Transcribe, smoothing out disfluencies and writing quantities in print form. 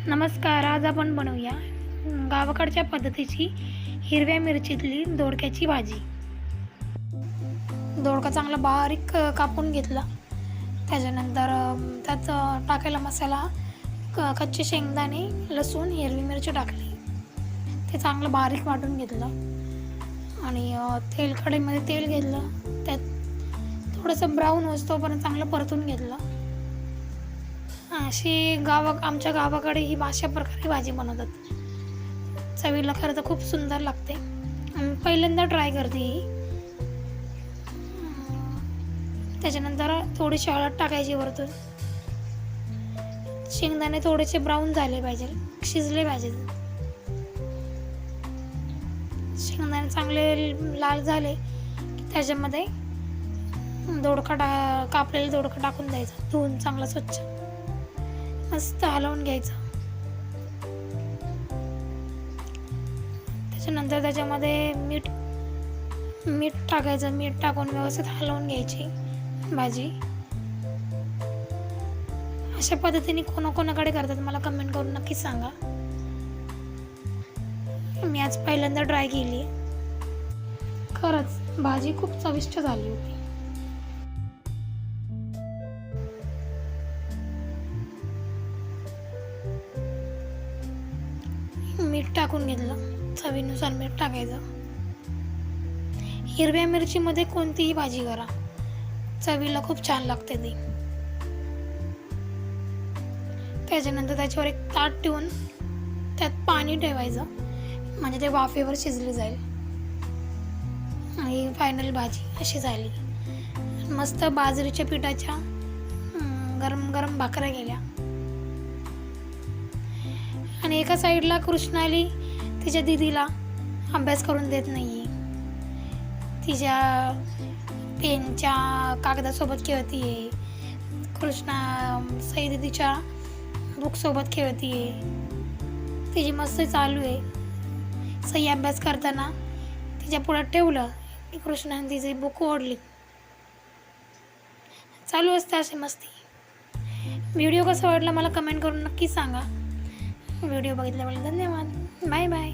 नमस्कार. आज आपण बनवूया गावाकडच्या पद्धतीची हिरव्या मिरचीतली दोडक्याची भाजी. दोडका चांगला बारीक कापून घेतला. त्याच्यानंतर त्यात टाकायला मसाला कच्चे शेंगदाणे, लसूण, हिरवी मिरची टाकली. ते चांगलं बारीक वाटून घेतलं आणि कढईमध्ये तेल घेतलं. त्यात थोडंसं ब्राऊन होईस्तोपर्यंत चांगलं परतून घेतलं. अशी आमच्या गावाकडे ही अशा प्रकारे भाजी बनवतात. चवीला खरं तर खूप सुंदर लागते. पहिल्यांदा ट्राय करते ही. त्याच्यानंतर थोडीशी हळद टाकायची वरतून. शेंगदाणे थोडेसे ब्राऊन झाले पाहिजे, शिजले पाहिजे. शेंगदाणे चांगले लाल झाले की त्याच्यामध्ये कापलेला दोडका टाकून द्यायचा. धुवून चांगला स्वच्छ मस्त हलवून घ्यायचं. त्याच्यानंतर त्याच्यामध्ये मीठ टाकायचं. मीठ टाकून व्यवस्थित हलवून घ्यायची भाजी. अशा पद्धतीने कोणाकोणाकडे करतात मला कमेंट करून नक्की सांगा. मी आज पहिल्यांदा ट्राय केली. खरंच भाजी खूप चविष्ट झाली होती. मीठ टाकून घेतलं. चवीनुसार मीठ टाकायचं. हिरव्या मिरचीमध्ये कोणतीही भाजी करा, चवीला खूप छान लागते ती. त्याच्यानंतर त्याच्यावर एक ताट ठेवून त्यात पाणी ठेवायचं, म्हणजे ते वाफेवर शिजली जाईल. आणि फायनल भाजी अशी झाली. मस्त बाजरीच्या पिठाच्या गरम गरम भाकऱ्या गेल्या. आणि एका साईडला कृष्णाली तिच्या दीदीला अभ्यास करून देत नाही. तिच्या पेनच्या कागदासोबत खेळती आहे. कृष्णा सई दीदीच्या बुकसोबत खेळती आहे. तिची मस्त चालू आहे. सई अभ्यास करताना तिच्या पुढे ठेवलं की कृष्णाने तिची बुक ओढली. चालू असते अशी मस्ती. व्हिडिओ कसा वाटला मला कमेंट करून नक्की सांगा. व्हिडिओ बघितल्याबद्दल धन्यवाद. Bye bye.